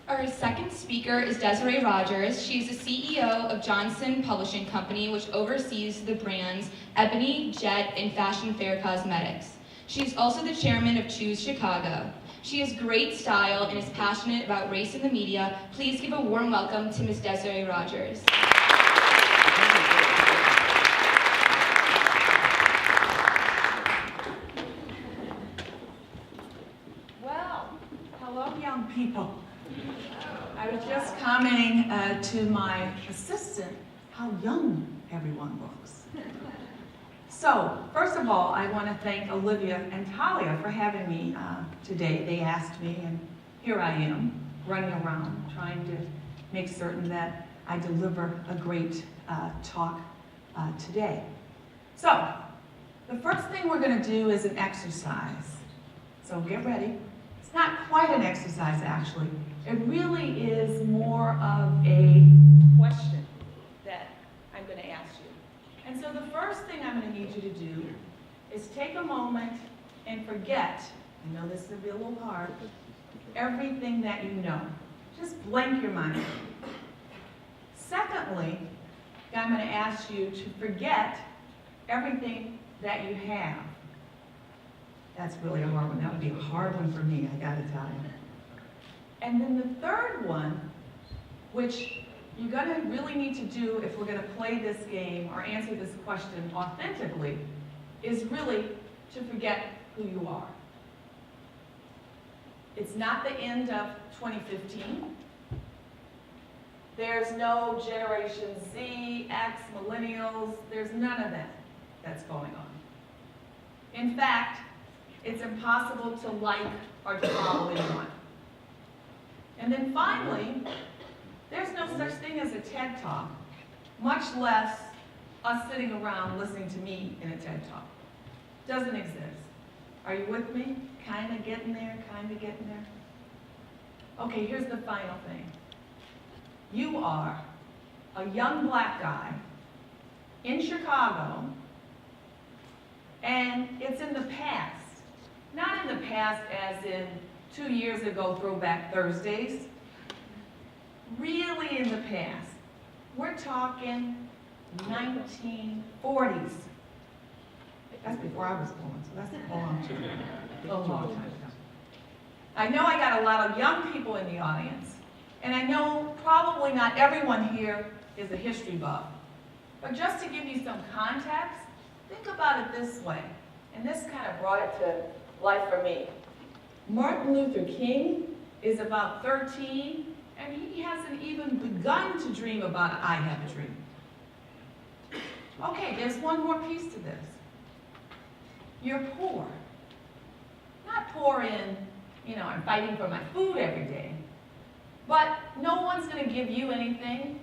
Our second speaker is Desiree Rogers. She is the CEO of Johnson Publishing Company, which oversees the brands Ebony, Jet, and Fashion Fair Cosmetics. She is also the chairman of Choose Chicago. She has great style and is passionate about race in the media. Please give a warm welcome to Ms. Desiree Rogers. Well, hello, young people. I was just commenting to my assistant how young everyone looks. So, first of all, I want to thank Olivia and Talia for having me today. They asked me, and here I am, running around, trying to make certain that I deliver a great talk today. So, the first thing we're going to do is an exercise. So get ready. It's not quite an exercise, actually. It really is more of a question that I'm going to ask you. And so the first thing I'm going to need you to do is take a moment and forget, I know this is going to be a little hard, everything that you know. Just blank your mind. Secondly, I'm going to ask you to forget everything that you have. That's really a hard one. That would be a hard one for me, I got to tell you. And then the third one, which you're going to really need to do if we're going to play this game or answer this question authentically, is really to forget who you are. It's not the end of 2015. There's no Generation Z, X, Millennials. There's none of that that's going on. In fact, it's impossible to like or to follow anyone. And then finally, there's no such thing as a TED Talk, much less us sitting around listening to me in a TED Talk. Doesn't exist. Are you with me? Kind of getting there, kind of getting there? Okay, here's the final thing. You are a young black guy in Chicago, and it's in the past. Not in the past as in 2 years ago, Throwback Thursdays. Really in the past. We're talking 1940s. That's before I was born, so that's a long time ago. I know I got a lot of young people in the audience, and I know probably not everyone here is a history buff. But just to give you some context, think about it this way, and this kind of brought it to life for me. Martin Luther King is about 13, and he hasn't even begun to dream about I have a dream. Okay, there's one more piece to this. You're poor. Not poor in, I'm fighting for my food every day. But no one's going to give you anything,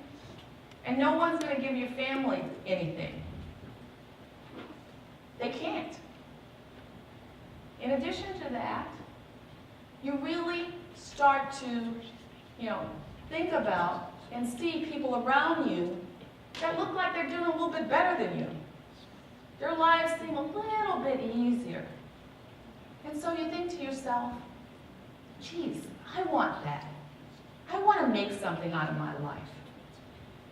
and no one's going to give your family anything. They can't. In addition to that, you really start to, think about and see people around you that look like they're doing a little bit better than you. Their lives seem a little bit easier. And so you think to yourself, geez, I want that. I want to make something out of my life.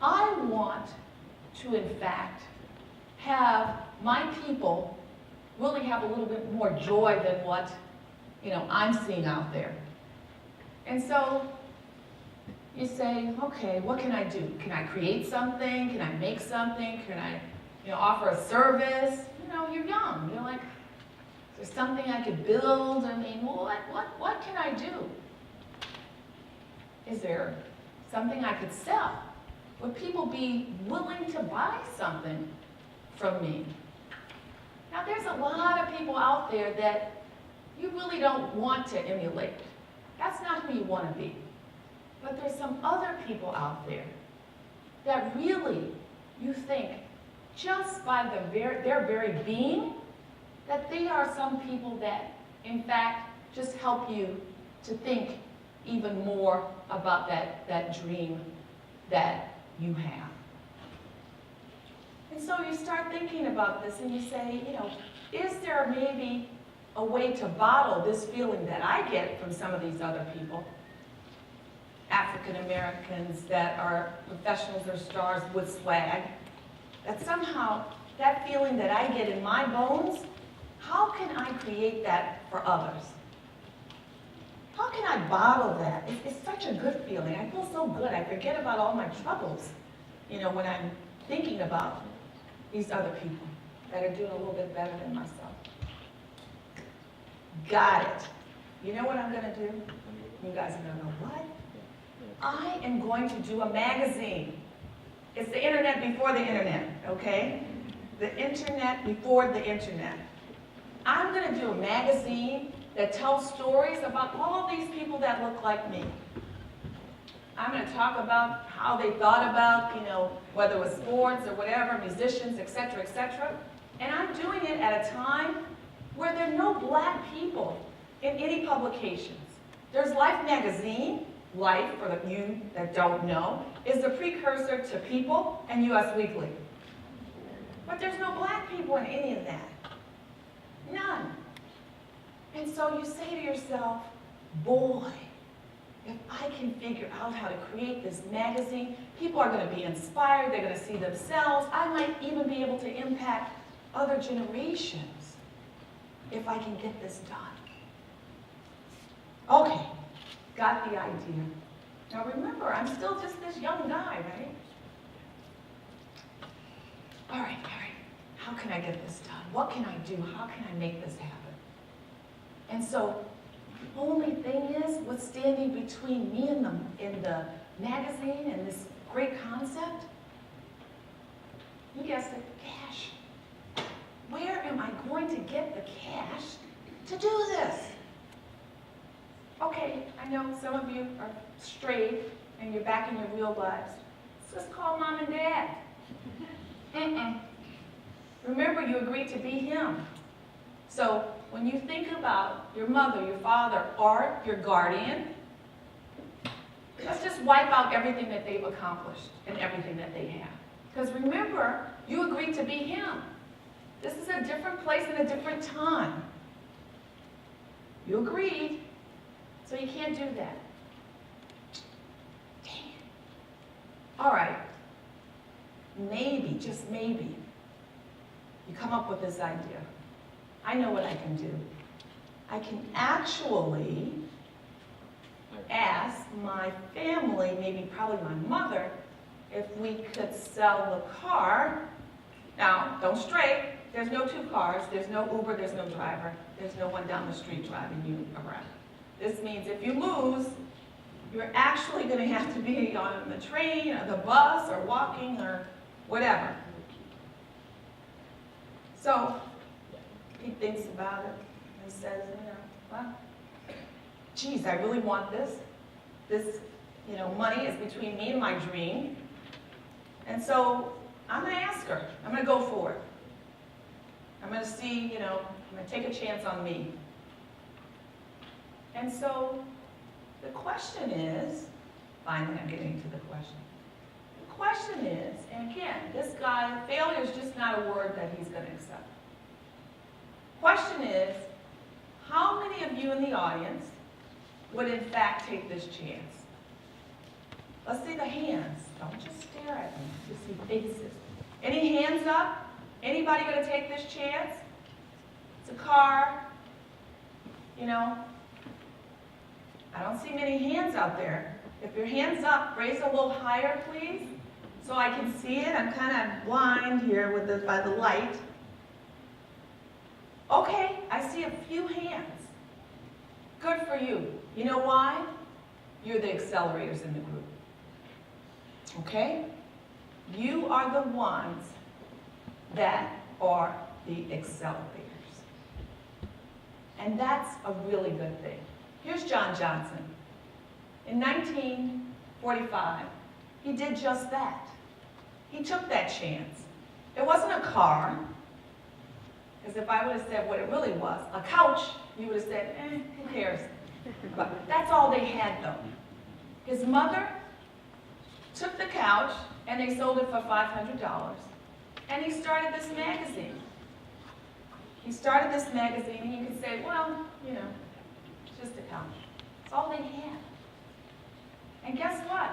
I want to, in fact, have my people really have a little bit more joy than what, I'm seeing out there. And so you say, okay, what can I do? Can I create something? Can I make something? Can I, offer a service? You're young. You're like, is there something I could build? I mean, what can I do? Is there something I could sell? Would people be willing to buy something from me? Now, there's a lot of people out there that you really don't want to emulate. That's not who you want to be. But there's some other people out there that really you think, just by their very being, that they are some people that, in fact, just help you to think even more about that dream that you have. And so you start thinking about this and you say, is there maybe a way to bottle this feeling that I get from some of these other people? African Americans that are professionals or stars with swag, that somehow that feeling that I get in my bones, how can I create that for others? How can I bottle that? It's such a good feeling. I feel so good. I forget about all my troubles, you know, when I'm thinking about these other people that are doing a little bit better than myself. Got it. You know what I'm going to do? You guys are going to go, what? I am going to do a magazine. It's the internet before the internet, okay? The internet before the internet. I'm going to do a magazine that tells stories about all these people that look like me. I'm going to talk about how they thought about, you know, whether it was sports or whatever, musicians, etc., etc. And I'm doing it at a time where there are no black people in any publications. There's Life magazine. Life, for you that don't know, is the precursor to People and US Weekly. But there's no black people in any of that. None. And so you say to yourself, boy, if I can figure out how to create this magazine, people are going to be inspired, they're going to see themselves. I might even be able to impact other generations if I can get this done. Okay, got the idea. Now remember, I'm still just this young guy, right? All right, how can I get this done? What can I do? How can I make this happen? And so, the only thing is, what's standing between me and the magazine and this great concept? You guessed it, cash. Where am I going to get the cash to do this? Okay, I know some of you are straight and you're back in your real lives. Let's just call mom and dad. Remember, you agreed to be him. So when you think about your mother, your father, or your guardian, let's just wipe out everything that they've accomplished and everything that they have. Because remember, you agreed to be him. This is a different place and a different time. You agreed, so you can't do that. Dang it. All right, maybe, just maybe, you come up with this idea. I know what I can do. I can actually ask my family, maybe probably my mother, if we could sell the car. Now, don't stray. There's no two cars. There's no Uber. There's no driver. There's no one down the street driving you around. This means if you lose, you're actually going to have to be on the train or the bus or walking or whatever. So he thinks about it and says, you know, well, geez, I really want this. This, you know, money is between me and my dream. And so I'm going to ask her. I'm going to go for it. I'm going to see, you know, I'm going to take a chance on me. And so the question is, finally I'm getting to the question. The question is, and again, this guy, failure is just not a word that he's going to accept. Question is, how many of you in the audience would in fact take this chance? Let's see the hands. Don't just stare at me, just see faces. Any hands up? Anybody going to take this chance? It's a car, you know. I don't see many hands out there. If your hand's up, raise a little higher, please, so I can see it. I'm kind of blind here with by the light. Okay, I see a few hands. Good for you. You know why? You're the accelerators in the group. Okay? You are the ones that are the accelerators. And that's a really good thing. Here's John Johnson. In 1945, he did just that. He took that chance. It wasn't a car, because if I would have said what it really was, a couch, you would have said, who cares? But that's all they had, though. His mother took the couch, and they sold it for $500, and he started this magazine. He started this magazine, and you could say, well, you know, it's just a couch. It's all they had. And guess what?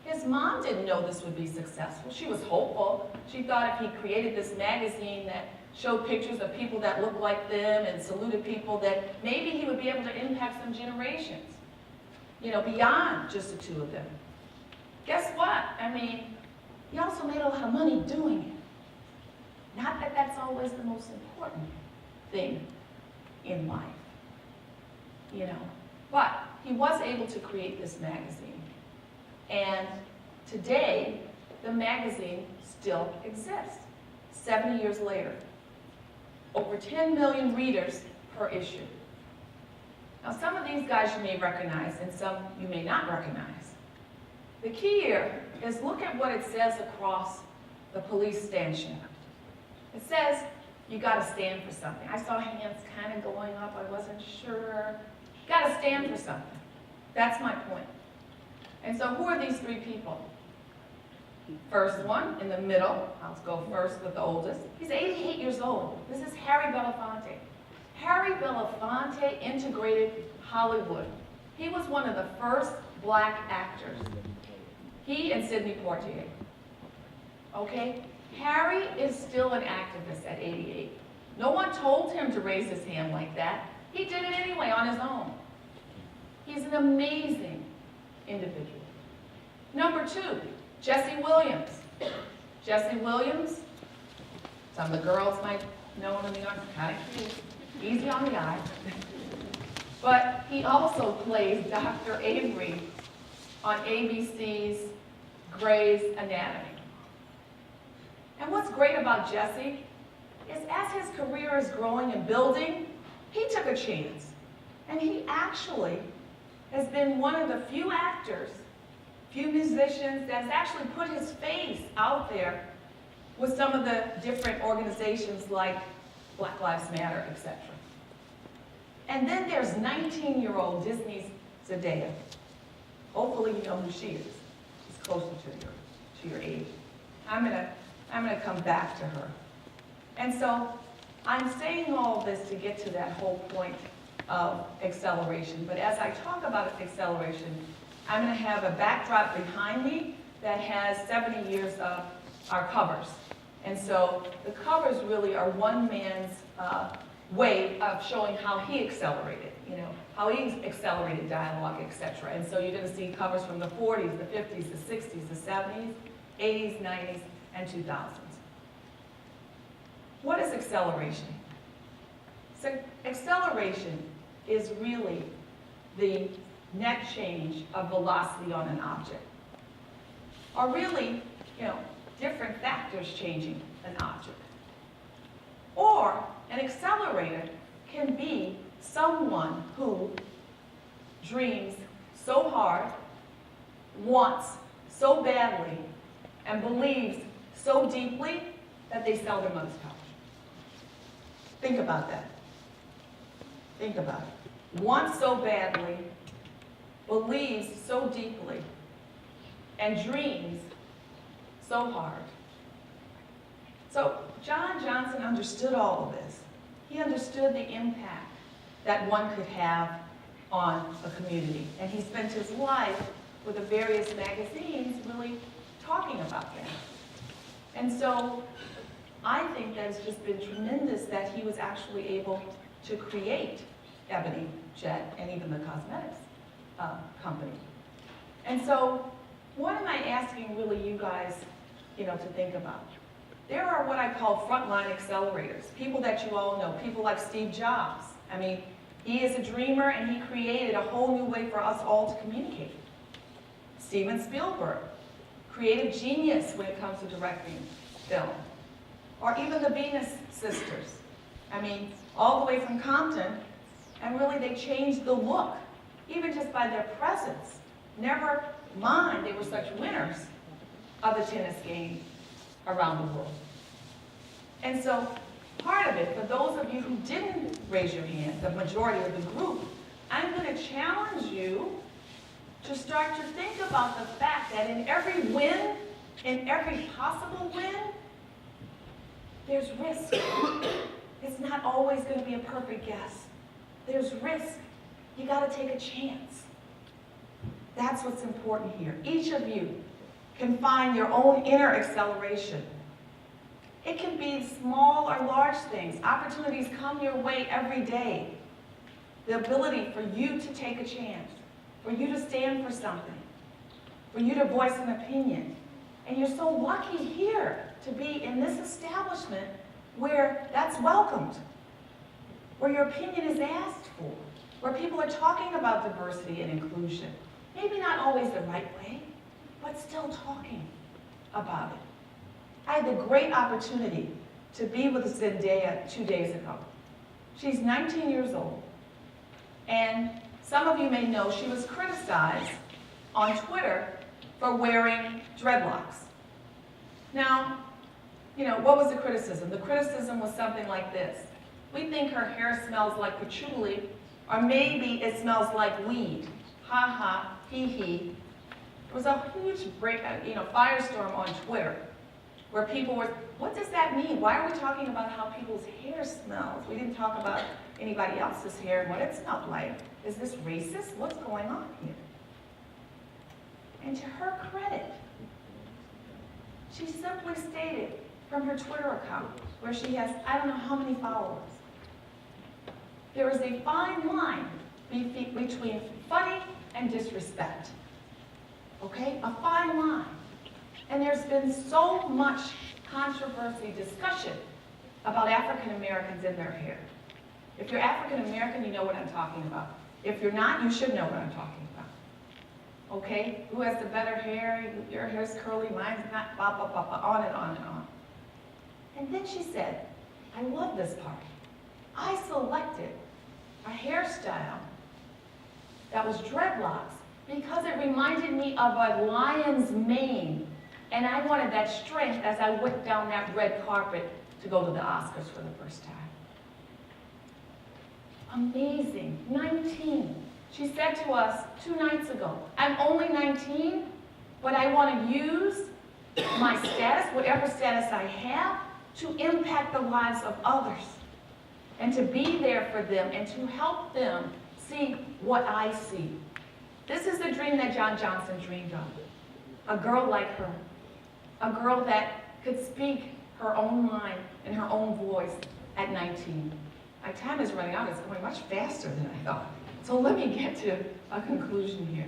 His mom didn't know this would be successful. She was hopeful. She thought if he created this magazine that showed pictures of people that looked like them and saluted people, that maybe he would be able to impact some generations, you know, beyond just the two of them. Guess what? I mean, he also made a lot of money doing it. Not that that's always the most important thing in life, you know. But he was able to create this magazine. And today, the magazine still exists, 70 years later. Over 10 million readers per issue. Now, some of these guys you may recognize, and some you may not recognize. The key here is look at what it says across the police stanchion. It says, you gotta stand for something. I saw hands kind of going up, I wasn't sure. You gotta stand for something. That's my point. And so who are these three people? First one, in the middle, I'll go first with the oldest. He's 88 years old. This is Harry Belafonte. Harry Belafonte integrated Hollywood. He was one of the first black actors. He and Sidney Poitier. Okay? Harry is still an activist at 88. No one told him to raise his hand like that. He did it anyway on his own. He's an amazing individual. Number two, Jesse Williams. Jesse Williams, some of the girls might know him in New York, kind of cute, easy on the eye. But he also plays Dr. Avery on ABC's Grey's Anatomy. And what's great about Jesse is as his career is growing and building, he took a chance. And he actually has been one of the few actors, few musicians that has actually put his face out there with some of the different organizations like Black Lives Matter, etc. And then there's 19-year-old Disney's Zendaya. Hopefully you know who she is. She's closer to your age. I'm gonna come back to her. And so I'm saying all of this to get to that whole point of acceleration. But as I talk about acceleration, I'm going to have a backdrop behind me that has 70 years of our covers. And so the covers really are one man's way of showing how he accelerated, you know, how he accelerated dialogue, etc. And so you're going to see covers from the 40s, the 50s, the 60s, the 70s, 80s, 90s, and 2000s. What is acceleration? So acceleration is really the net change of velocity on an object. Or really, you know, different factors changing an object. Or an accelerator can be someone who dreams so hard, wants so badly, and believes so deeply that they sell their mother's couch. Think about that. Think about it. Wants so badly, believes so deeply, and dreams so hard. So John Johnson understood all of this. He understood the impact that one could have on a community. And he spent his life with the various magazines really talking about that. And so I think that it's just been tremendous that he was actually able to create Ebony, Jet, and even the cosmetics company. And so what am I asking really you guys, you know, to think about? There are what I call frontline accelerators, people that you all know, people like Steve Jobs. I mean, he is a dreamer and he created a whole new way for us all to communicate. Steven Spielberg, creative genius when it comes to directing film. Or even the Venus sisters. I mean, all the way from Compton, and really they changed the look, even just by their presence. Never mind, they were such winners of the tennis game around the world. And so, part of it, for those of you who didn't raise your hand, the majority of the group, I'm going to challenge you to start to think about the fact that in every win, in every possible win, there's risk. It's not always going to be a perfect guess. There's risk. You got to take a chance. That's what's important here. Each of you can find your own inner acceleration. It can be small or large things. Opportunities come your way every day. The ability for you to take a chance, for you to stand for something, for you to voice an opinion. And you're so lucky here to be in this establishment where that's welcomed, where your opinion is asked for, where people are talking about diversity and inclusion. Maybe not always the right way, but still talking about it. I had the great opportunity to be with Zendaya 2 days ago. She's 19 years old. And some of you may know she was criticized on Twitter for wearing dreadlocks. Now, you know, what was the criticism? The criticism was something like this. We think her hair smells like patchouli, or maybe it smells like weed. Ha ha, hee hee. There was a huge firestorm on Twitter where people were, what does that mean? Why are we talking about how people's hair smells? We didn't talk about anybody else's hair and what it smelled like. Is this racist? What's going on here? And to her credit, she simply stated from her Twitter account, where she has I don't know how many followers, there is a fine line between funny and disrespect. Okay? A fine line. And there's been so much controversy, discussion about African Americans and their hair. If you're African American, you know what I'm talking about. If you're not, you should know what I'm talking about. Okay? Who has the better hair? Your hair's curly, mine's not, blah, blah, blah, blah, on and on and on. And then she said, I love this part. I selected a hairstyle that was dreadlocks because it reminded me of a lion's mane. And I wanted that strength as I went down that red carpet to go to the Oscars for the first time. Amazing. 19. She said to us 2 nights ago, I'm only 19, but I want to use my status, whatever status I have, to impact the lives of others and to be there for them and to help them see what I see. This is the dream that John Johnson dreamed of. A girl like her. A girl that could speak her own mind and her own voice at 19. My time is running out. It's going much faster than I thought. So let me get to a conclusion here.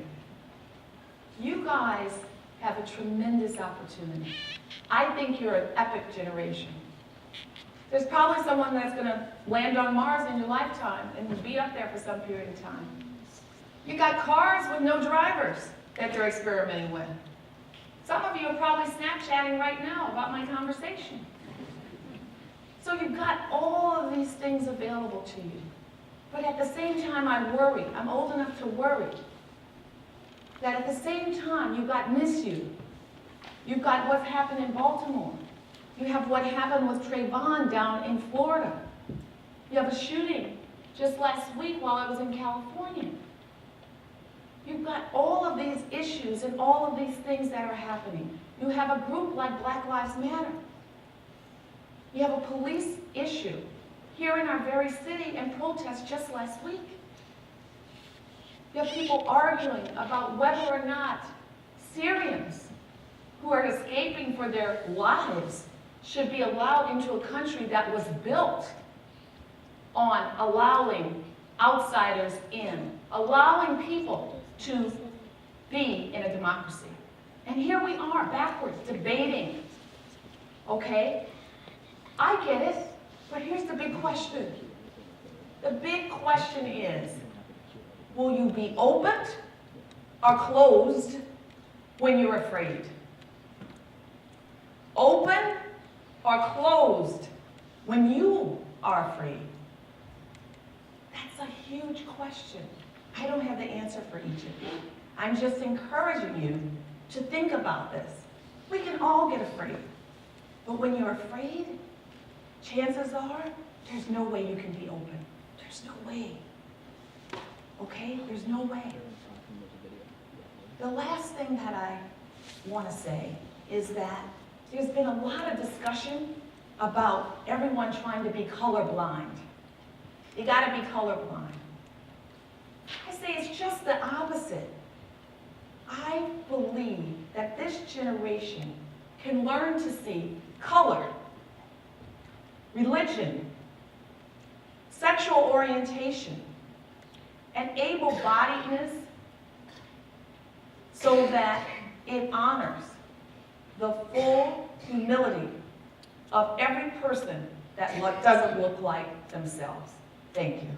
You guys have a tremendous opportunity. I think you're an epic generation. There's probably someone that's going to land on Mars in your lifetime and be up there for some period of time. You got cars with no drivers that they're experimenting with. Some of you are probably Snapchatting right now about my conversation. So you've got all of these things available to you. But at the same time, I worry. I'm old enough to worry that at the same time, you've got MSU. You've got what's happened in Baltimore. You have what happened with Trayvon down in Florida. You have a shooting just last week while I was in California. You've got all of these issues and all of these things that are happening. You have a group like Black Lives Matter. You have a police issue here in our very city and protests just last week. You have people arguing about whether or not Syrians who are escaping for their lives should be allowed into a country that was built on allowing outsiders in, allowing people to be in a democracy. And here we are, backwards, debating. Okay? I get it, but here's the big question. The big question is, will you be opened or closed when you're afraid? Open or closed when you are afraid? That's a huge question. I don't have the answer for each of you. I'm just encouraging you to think about this. We can all get afraid. But when you're afraid, chances are there's no way you can be open. There's no way. Okay? There's no way. The last thing that I want to say is that there's been a lot of discussion about everyone trying to be colorblind. You got to be colorblind. I say it's just the opposite. I believe that this generation can learn to see color, religion, sexual orientation, and able-bodiedness so that it honors the full humility of every person that doesn't look like themselves. Thank you.